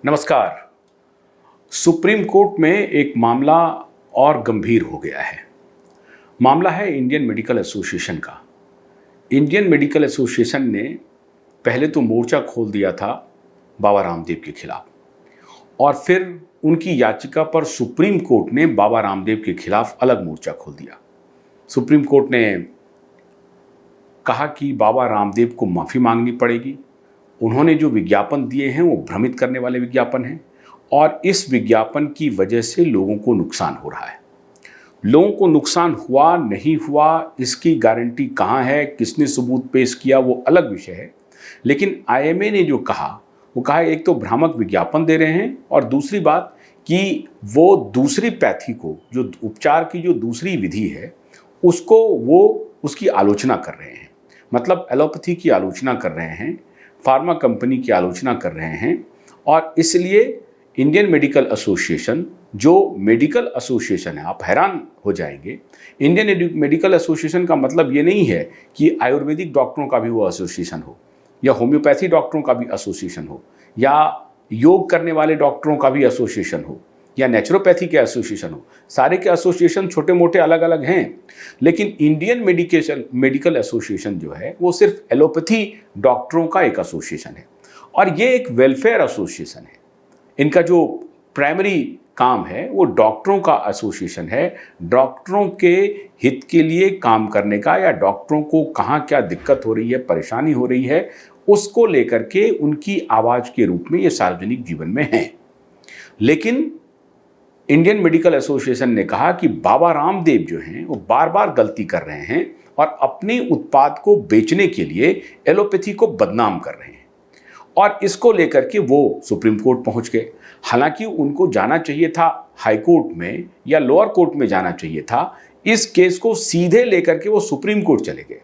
नमस्कार। Supreme court में एक मामला और गंभीर हो गया है। मामला है इंडियन मेडिकल एसोसिएशन का। इंडियन मेडिकल एसोसिएशन ने पहले तो मोर्चा खोल दिया था बाबा रामदेव के खिलाफ और फिर उनकी याचिका पर सुप्रीम कोर्ट ने बाबा रामदेव के खिलाफ अलग मोर्चा खोल दिया। सुप्रीम कोर्ट ने कहा कि बाबा रामदेव को माफ़ी मांगनी पड़ेगी। उन्होंने जो विज्ञापन दिए हैं वो भ्रमित करने वाले विज्ञापन हैं और इस विज्ञापन की वजह से लोगों को नुकसान हो रहा है। लोगों को नुकसान हुआ नहीं हुआ इसकी गारंटी कहाँ है, किसने सबूत पेश किया, वो अलग विषय है। लेकिन आईएमए ने जो कहा वो कहा एक तो भ्रामक विज्ञापन दे रहे हैं और दूसरी बात कि वो दूसरी पैथी को, जो उपचार की जो दूसरी विधि है उसको वो उसकी आलोचना कर रहे हैं। मतलब एलोपैथी की आलोचना कर रहे हैं, फार्मा कंपनी की आलोचना कर रहे हैं और इसलिए इंडियन मेडिकल एसोसिएशन जो मेडिकल एसोसिएशन है, आप हैरान हो जाएंगे। इंडियन मेडिकल एसोसिएशन का मतलब ये नहीं है कि आयुर्वेदिक डॉक्टरों का भी वो एसोसिएशन हो या होम्योपैथी डॉक्टरों का भी एसोसिएशन हो या योग करने वाले डॉक्टरों का भी एसोसिएशन हो या नेचुरोपैथी के एसोसिएशन हो। सारे के एसोसिएशन छोटे मोटे अलग अलग हैं, लेकिन इंडियन मेडिकल एसोसिएशन जो है वो सिर्फ एलोपैथी डॉक्टरों का एक एसोसिएशन है और ये एक वेलफेयर एसोसिएशन है। इनका जो प्राइमरी काम है वो डॉक्टरों का एसोसिएशन है, डॉक्टरों के हित के लिए काम करने का या डॉक्टरों को कहाँ क्या दिक्कत हो रही है, परेशानी हो रही है, उसको लेकर के उनकी आवाज़ के रूप में ये सार्वजनिक जीवन में है। लेकिन इंडियन मेडिकल एसोसिएशन ने कहा कि बाबा रामदेव जो हैं वो बार बार गलती कर रहे हैं और अपने उत्पाद को बेचने के लिए एलोपैथी को बदनाम कर रहे हैं और इसको लेकर के वो सुप्रीम कोर्ट पहुंच गए। हालांकि उनको जाना चाहिए था हाई कोर्ट में या लोअर कोर्ट में जाना चाहिए था। इस केस को सीधे लेकर के वो सुप्रीम कोर्ट चले गए।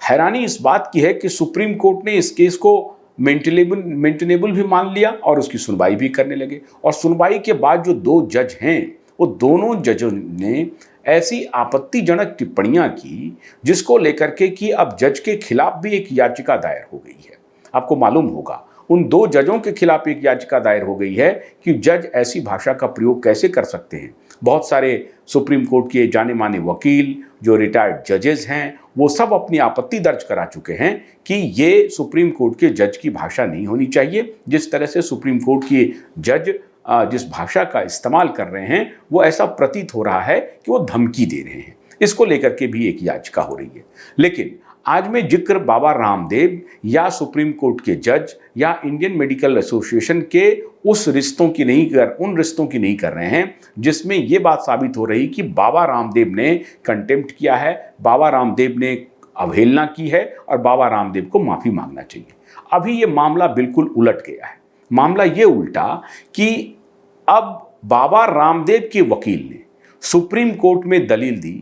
हैरानी इस बात की है कि सुप्रीम कोर्ट ने इस केस को मेंटेनेबल भी मान लिया और उसकी सुनवाई भी करने लगे और सुनवाई के बाद जो दो जज हैं वो दोनों जजों ने ऐसी आपत्तिजनक टिप्पणियां की जिसको लेकर के कि अब जज के खिलाफ भी एक याचिका दायर हो गई है। आपको मालूम होगा उन दो जजों के खिलाफ एक याचिका दायर हो गई है कि जज ऐसी भाषा का प्रयोग कैसे कर सकते हैं। बहुत सारे सुप्रीम कोर्ट के जाने माने वकील जो रिटायर्ड जजेस हैं वो सब अपनी आपत्ति दर्ज करा चुके हैं कि ये सुप्रीम कोर्ट के जज की भाषा नहीं होनी चाहिए। जिस तरह से सुप्रीम कोर्ट के जज जिस भाषा का इस्तेमाल कर रहे हैं वो ऐसा प्रतीत हो रहा है कि वो धमकी दे रहे हैं। इसको लेकर के भी एक याचिका हो रही है। लेकिन आज मैं जिक्र बाबा रामदेव या सुप्रीम कोर्ट के जज या इंडियन मेडिकल एसोसिएशन के उन रिश्तों की नहीं कर रहे हैं जिसमें यह बात साबित हो रही कि बाबा रामदेव ने कंटेम्प्ट किया है, बाबा रामदेव ने अवहेलना की है और बाबा रामदेव को माफ़ी मांगना चाहिए। अभी ये मामला बिल्कुल उलट गया है। मामला ये उल्टा कि अब बाबा रामदेव के वकील ने सुप्रीम कोर्ट में दलील दी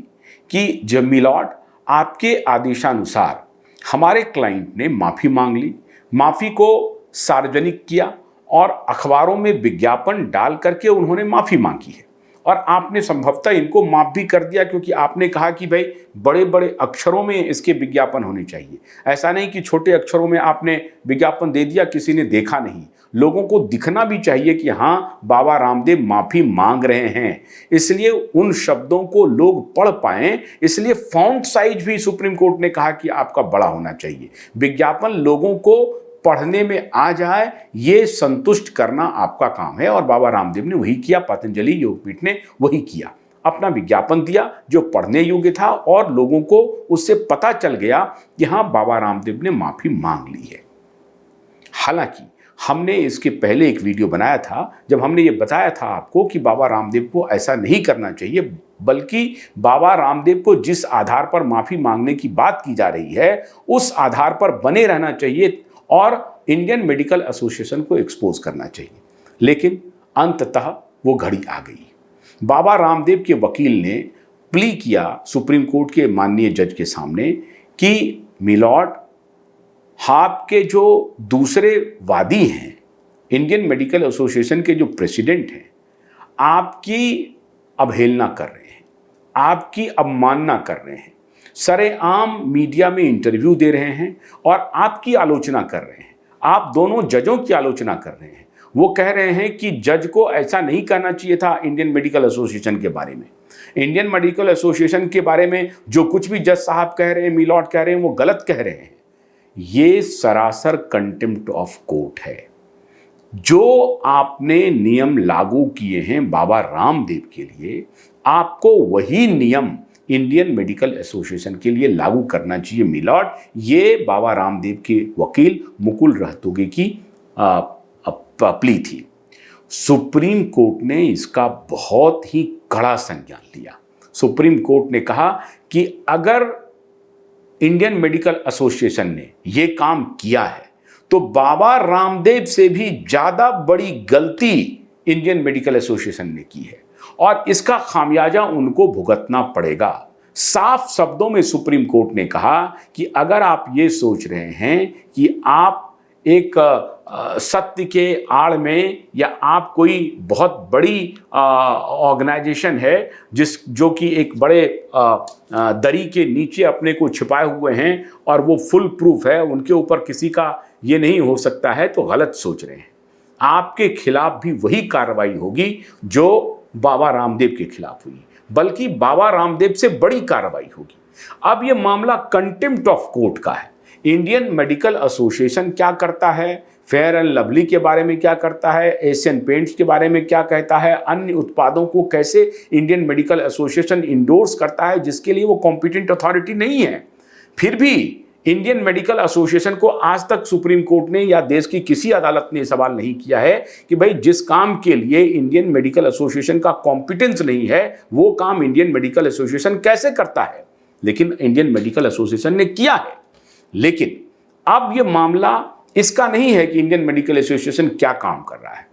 कि जब मिलॉर्ड आपके आदेशानुसार हमारे क्लाइंट ने माफ़ी मांग ली, माफ़ी को सार्वजनिक किया और अखबारों में विज्ञापन डाल करके उन्होंने माफ़ी मांगी है और आपने संभवतः इनको माफ़ भी कर दिया क्योंकि आपने कहा कि भाई बड़े बड़े अक्षरों में इसके विज्ञापन होने चाहिए। ऐसा नहीं कि छोटे अक्षरों में आपने विज्ञापन दे दिया, किसी ने देखा नहीं। लोगों को दिखना भी चाहिए कि हाँ बाबा रामदेव माफ़ी मांग रहे हैं, इसलिए उन शब्दों को लोग पढ़ पाएं। इसलिए फॉन्ट साइज भी सुप्रीम कोर्ट ने कहा कि आपका बड़ा होना चाहिए। विज्ञापन लोगों को पढ़ने में आ जाए ये संतुष्ट करना आपका काम है और बाबा रामदेव ने वही किया। पतंजलि योगपीठ ने वही किया, अपना विज्ञापन दिया जो पढ़ने योग्य था और लोगों को उससे पता चल गया कि हाँ बाबा रामदेव ने माफ़ी मांग ली है। हालांकि हमने इसके पहले एक वीडियो बनाया था जब हमने ये बताया था आपको कि बाबा रामदेव को ऐसा नहीं करना चाहिए, बल्कि बाबा रामदेव को जिस आधार पर माफ़ी मांगने की बात की जा रही है उस आधार पर बने रहना चाहिए और इंडियन मेडिकल एसोसिएशन को एक्सपोज करना चाहिए। लेकिन अंततः वो घड़ी आ गई। बाबा रामदेव के वकील ने प्ली किया सुप्रीम कोर्ट के माननीय जज के सामने कि मिलॉर्ड आपके जो दूसरे वादी हैं, इंडियन मेडिकल एसोसिएशन के जो प्रेसिडेंट हैं, आपकी अवहेलना कर रहे हैं, आपकी अवमानना कर रहे हैं, सरेआम मीडिया में इंटरव्यू दे रहे हैं और आपकी आलोचना कर रहे हैं। आप दोनों जजों की आलोचना कर रहे हैं वो कह रहे हैं कि जज को ऐसा नहीं कहना चाहिए था इंडियन मेडिकल एसोसिएशन के बारे में। इंडियन मेडिकल एसोसिएशन के बारे में जो कुछ भी जज साहब कह रहे हैं, मिलॉर्ड कह रहे हैं, वो गलत कह रहे हैं। ये सरासर कंटेम्प्ट ऑफ कोर्ट है। जो आपने नियम लागू किए हैं बाबा रामदेव के लिए, आपको वही नियम इंडियन मेडिकल एसोसिएशन के लिए लागू करना चाहिए मिलॉर्ड। ये बाबा रामदेव के वकील मुकुल रोहतगी की प्ली थी। सुप्रीम कोर्ट ने इसका बहुत ही कड़ा संज्ञान लिया। सुप्रीम कोर्ट ने कहा कि अगर इंडियन मेडिकल एसोसिएशन ने ये काम किया है तो बाबा रामदेव से भी ज्यादा बड़ी गलती इंडियन मेडिकल एसोसिएशन ने की है और इसका खामियाजा उनको भुगतना पड़ेगा। साफ शब्दों में सुप्रीम कोर्ट ने कहा कि अगर आप ये सोच रहे हैं कि आप एक सत्य के आड़ में या आप कोई बहुत बड़ी ऑर्गेनाइजेशन है जो कि एक बड़े दरी के नीचे अपने को छिपाए हुए हैं और वो फुल प्रूफ है, उनके ऊपर किसी का ये नहीं हो सकता है, तो गलत सोच रहे हैं। आपके खिलाफ भी वही कार्रवाई होगी जो बाबा रामदेव के खिलाफ हुई, बल्कि बाबा रामदेव से बड़ी कार्रवाई होगी। अब ये मामला कंटेम्प्ट ऑफ कोर्ट का है। इंडियन मेडिकल एसोसिएशन क्या करता है, फेयर एंड लवली के बारे में क्या करता है, एशियन पेंट्स के बारे में क्या कहता है, अन्य उत्पादों को कैसे इंडियन मेडिकल एसोसिएशन इंडोर्स करता है, जिसके लिए वो कॉम्पिटेंट अथॉरिटी नहीं है। फिर भी इंडियन मेडिकल एसोसिएशन को आज तक सुप्रीम कोर्ट ने या देश की किसी अदालत ने सवाल नहीं किया है कि भाई जिस काम के लिए इंडियन मेडिकल एसोसिएशन का कॉम्पिटेंस नहीं है वो काम इंडियन मेडिकल एसोसिएशन कैसे करता है। लेकिन इंडियन मेडिकल एसोसिएशन ने किया है। लेकिन अब यह मामला इसका नहीं है कि इंडियन मेडिकल एसोसिएशन क्या काम कर रहा है।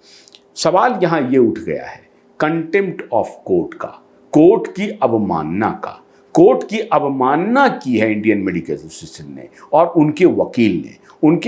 सवाल यहां यह उठ गया है कंटेम्प्ट ऑफ कोर्ट का, कोर्ट की अवमानना का। कोर्ट की अवमानना की है इंडियन मेडिकल एसोसिएशन ने और उनके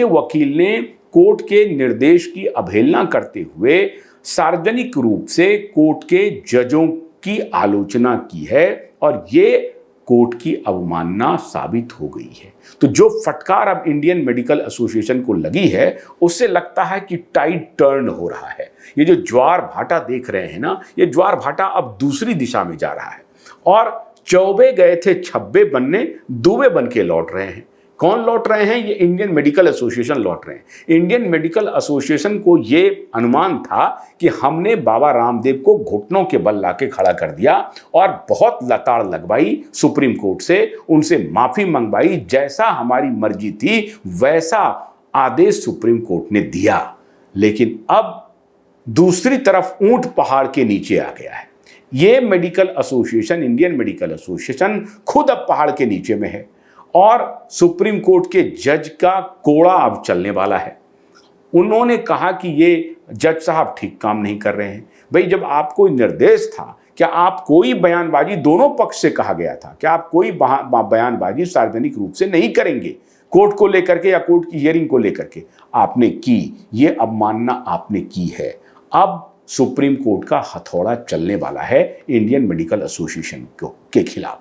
वकील ने कोर्ट के निर्देश की अवहेलना करते हुए सार्वजनिक रूप से कोर्ट के जजों की आलोचना की है और ये कोर्ट की अवमानना साबित हो गई है। तो जो फटकार अब इंडियन मेडिकल एसोसिएशन को लगी है उससे लगता है कि टाइड टर्न हो रहा है। ये जो ज्वार भाटा देख रहे हैं ना, ये ज्वार भाटा अब दूसरी दिशा में जा रहा है और चौबे गए थे छब्बे बनने, दुबे बन के लौट रहे हैं। कौन लौट रहे हैं? ये इंडियन मेडिकल एसोसिएशन लौट रहे हैं। इंडियन मेडिकल एसोसिएशन को ये अनुमान था कि हमने बाबा रामदेव को घुटनों के बल लाके खड़ा कर दिया और बहुत लताड़ लगवाई सुप्रीम कोर्ट से, उनसे माफी मंगवाई, जैसा हमारी मर्जी थी वैसा आदेश सुप्रीम कोर्ट ने दिया। लेकिन अब दूसरी तरफ ऊंट पहाड़ के नीचे आ गया है। ये medical association, Indian medical association खुद अब पहाड़ के नीचे में है और सुप्रीम कोर्ट के जज का कोड़ा अब चलने वाला है। उन्होंने कहा कि ये जज साहब ठीक काम नहीं कर रहे हैं। भाई जब आपको निर्देश था, क्या आप कोई बयानबाजी, दोनों पक्ष से कहा गया था कि आप कोई बयानबाजी सार्वजनिक रूप से नहीं करेंगे कोर्ट को लेकर के या कोर्ट की हियरिंग को लेकर के, आपने की। ये अवमानना आपने की है। अब सुप्रीम कोर्ट का हथौड़ा चलने वाला है इंडियन मेडिकल एसोसिएशन के खिलाफ।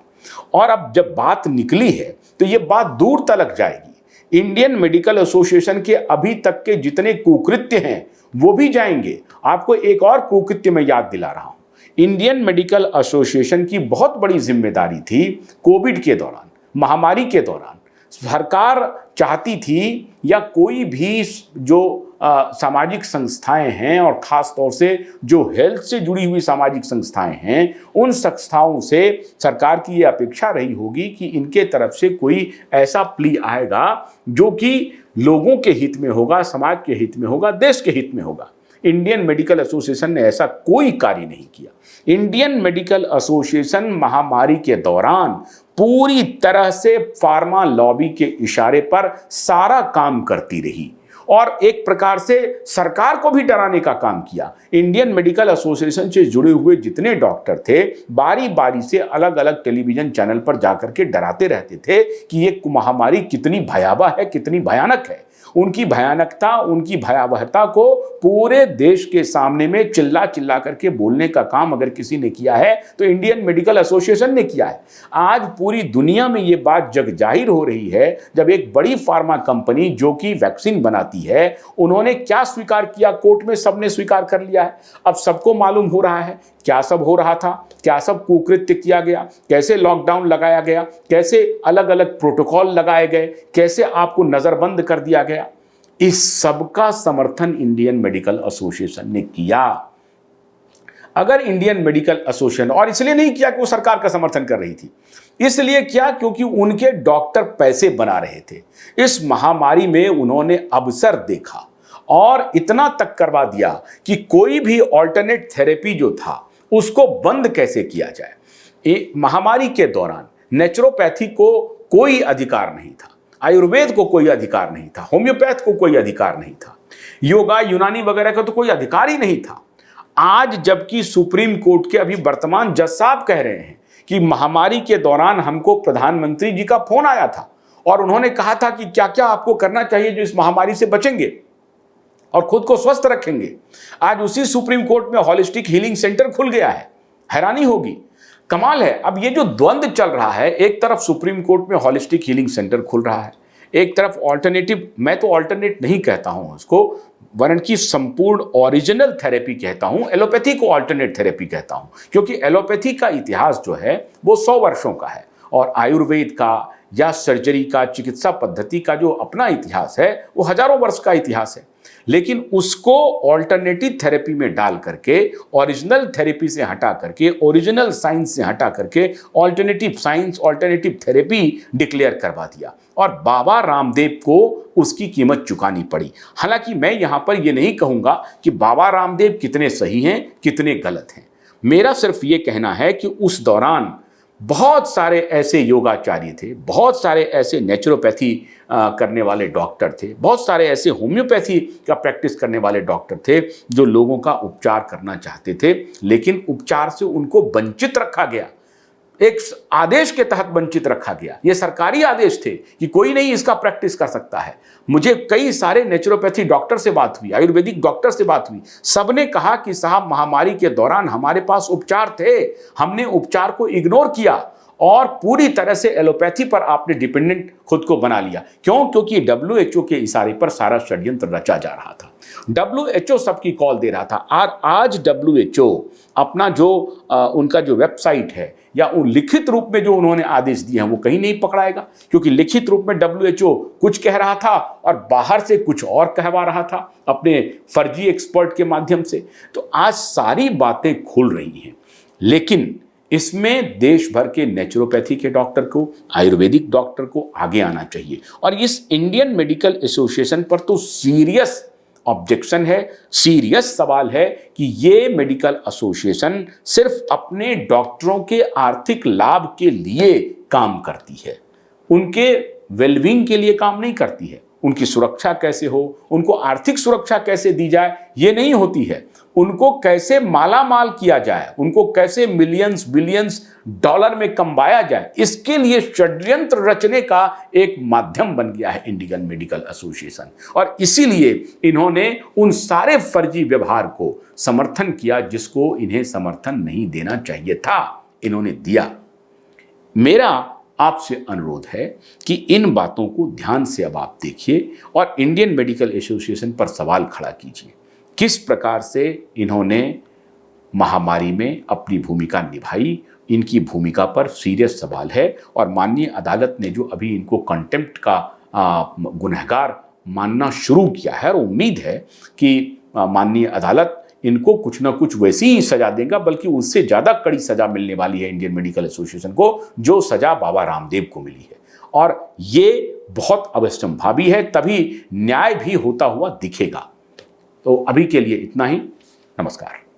और अब जब बात निकली है तो ये बात दूर तलक जाएगी। इंडियन मेडिकल एसोसिएशन के अभी तक के जितने कुकृत्य हैं वो भी जाएंगे। आपको एक और कुकृत्य मैं याद दिला रहा हूं। इंडियन मेडिकल एसोसिएशन की बहुत बड़ी जिम्मेदारी थी कोविड के दौरान, महामारी के दौरान। सरकार चाहती थी या कोई भी जो सामाजिक संस्थाएं हैं और ख़ास तौर से जो हेल्थ से जुड़ी हुई सामाजिक संस्थाएं हैं, उन संस्थाओं से सरकार की ये अपेक्षा रही होगी कि इनके तरफ से कोई ऐसा प्ली आएगा जो कि लोगों के हित में होगा, समाज के हित में होगा, देश के हित में होगा। इंडियन मेडिकल एसोसिएशन ने ऐसा कोई कार्य नहीं किया। इंडियन मेडिकल एसोसिएशन महामारी के दौरान पूरी तरह से फार्मा लॉबी के इशारे पर सारा काम करती रही और एक प्रकार से सरकार को भी डराने का काम किया। इंडियन मेडिकल एसोसिएशन से जुड़े हुए जितने डॉक्टर थे बारी बारी से अलग अलग टेलीविजन चैनल पर जाकर के डराते रहते थे कि ये महामारी कितनी भयावह है, कितनी भयानक है। उनकी भयानकता, उनकी भयावहता को पूरे देश के सामने में चिल्ला चिल्ला करके बोलने का काम अगर किसी ने किया है तो इंडियन मेडिकल एसोसिएशन ने किया है। आज पूरी दुनिया में ये बात जग जाहिर हो रही है, जब एक बड़ी फार्मा कंपनी जो कि वैक्सीन बनाती है, उन्होंने क्या स्वीकार किया कोर्ट में, सबने स्वीकार कर लिया है। अब सबको मालूम हो रहा है क्या सब हो रहा था, क्या सब कुकृत्य किया गया, कैसे लॉकडाउन लगाया गया, कैसे अलग अलग प्रोटोकॉल लगाए गए, कैसे आपको नजरबंद कर दिया गया। इस सब का समर्थन इंडियन मेडिकल एसोसिएशन ने किया। अगर इंडियन मेडिकल एसोसिएशन, और इसलिए नहीं किया कि वो सरकार का समर्थन कर रही थी, इसलिए किया क्योंकि उनके डॉक्टर पैसे बना रहे थे। इस महामारी में उन्होंने अवसर देखा और इतना तक करवा दिया कि कोई भी ऑल्टरनेट थेरेपी जो था उसको बंद कैसे किया जाए। महामारी के दौरान नेचुरोपैथी को कोई अधिकार नहीं था, आयुर्वेद को कोई अधिकार नहीं था, होम्योपैथ को कोई अधिकार नहीं था, योगा यूनानी वगैरह का तो कोई अधिकार ही नहीं था। आज जबकि सुप्रीम कोर्ट के अभी वर्तमान जज साहब कह रहे हैं कि महामारी के दौरान हमको प्रधानमंत्री जी का फोन आया था और उन्होंने कहा था कि क्या क्या आपको करना चाहिए जो इस महामारी से बचेंगे और खुद को स्वस्थ रखेंगे। आज उसी सुप्रीम कोर्ट में हॉलिस्टिक हीलिंग सेंटर खुल गया है। हैरानी होगी, कमाल है। अब ये जो द्वंद्व चल रहा है, एक तरफ सुप्रीम कोर्ट में हॉलिस्टिक हीलिंग सेंटर खुल रहा है, एक तरफ ऑल्टरनेटिव, मैं तो ऑल्टरनेट नहीं कहता हूं उसको, वरन की संपूर्ण ओरिजिनल थेरेपी कहता हूं, एलोपैथी को ऑल्टरनेट थेरेपी कहता हूं, क्योंकि एलोपैथी का इतिहास जो है वो 100 वर्षों का है और आयुर्वेद का या सर्जरी का, चिकित्सा पद्धति का जो अपना इतिहास है वो हजारों वर्ष का इतिहास है। लेकिन उसको ऑल्टरनेटिव थेरेपी में डाल करके, ओरिजिनल थेरेपी से हटा करके, ओरिजिनल साइंस से हटा करके alternative science, alternative therapy declare करवा दिया और बाबा रामदेव को उसकी कीमत चुकानी पड़ी। हालांकि मैं यहां पर यह नहीं कहूंगा कि बाबा रामदेव कितने सही हैं, कितने गलत हैं। मेरा सिर्फ ये कहना है कि उस दौरान बहुत सारे ऐसे योगाचार्य थे, बहुत सारे ऐसे नेचुरोपैथी करने वाले डॉक्टर थे, बहुत सारे ऐसे होम्योपैथी का प्रैक्टिस करने वाले डॉक्टर थे जो लोगों का उपचार करना चाहते थे, लेकिन उपचार से उनको वंचित रखा गया। एक आदेश के तहत वंचित रखा गया। ये सरकारी आदेश थे कि कोई नहीं इसका प्रैक्टिस कर सकता है। मुझे कई सारे नेचुरोपैथी डॉक्टर से बात हुई, आयुर्वेदिक डॉक्टर से बात हुई, सबने कहा कि साहब महामारी के दौरान हमारे पास उपचार थे, हमने उपचार को इग्नोर किया और पूरी तरह से एलोपैथी पर आपने डिपेंडेंट खुद को बना लिया। क्यों? क्योंकि WHO के इशारे पर सारा षड्यंत्र रचा जा रहा था। WHO सबकी कॉल दे रहा था। और आज WHO अपना जो उनका जो वेबसाइट है या उन लिखित रूप में जो उन्होंने आदेश दिए हैं वो कहीं नहीं पकड़ाएगा, क्योंकि लिखित रूप में WHO कुछ कह रहा था और बाहर से कुछ और कहवा रहा था अपने फर्जी एक्सपर्ट के माध्यम से। तो आज सारी बातें खुल रही हैं, लेकिन इसमें देश भर के नेचुरोपैथी के डॉक्टर को, आयुर्वेदिक डॉक्टर को आगे आना चाहिए। और इस इंडियन मेडिकल एसोसिएशन पर तो सीरियस ऑब्जेक्शन है, सीरियस सवाल है कि ये मेडिकल एसोसिएशन सिर्फ अपने डॉक्टरों के आर्थिक लाभ के लिए काम करती है, उनके वेलबींग के लिए काम नहीं करती है। उनकी सुरक्षा कैसे हो, उनको आर्थिक सुरक्षा कैसे दी जाए, ये नहीं होती है। उनको कैसे माला माल किया जाए, उनको कैसे मिलियंस बिलियंस डॉलर में कमाया जाए, इसके लिए षड्यंत्र रचने का एक माध्यम बन गया है इंडियन मेडिकल एसोसिएशन। और इसीलिए इन्होंने उन सारे फर्जी व्यवहार को समर्थन किया जिसको इन्हें समर्थन नहीं देना चाहिए था, इन्होंने दिया। मेरा आपसे अनुरोध है कि इन बातों को ध्यान से अब आप देखिए और इंडियन मेडिकल एसोसिएशन पर सवाल खड़ा कीजिए। किस प्रकार से इन्होंने महामारी में अपनी भूमिका निभाई, इनकी भूमिका पर सीरियस सवाल है। और माननीय अदालत ने जो अभी इनको कंटेम्प्ट का गुनहगार मानना शुरू किया है, और उम्मीद है कि माननीय अदालत इनको कुछ ना कुछ वैसी ही सजा देगा, बल्कि उससे ज़्यादा कड़ी सजा मिलने वाली है इंडियन मेडिकल एसोसिएशन को, जो सजा बाबा रामदेव को मिली है। और ये बहुत अवश्यंभावी है, तभी न्याय भी होता हुआ दिखेगा। तो अभी के लिए इतना ही। नमस्कार।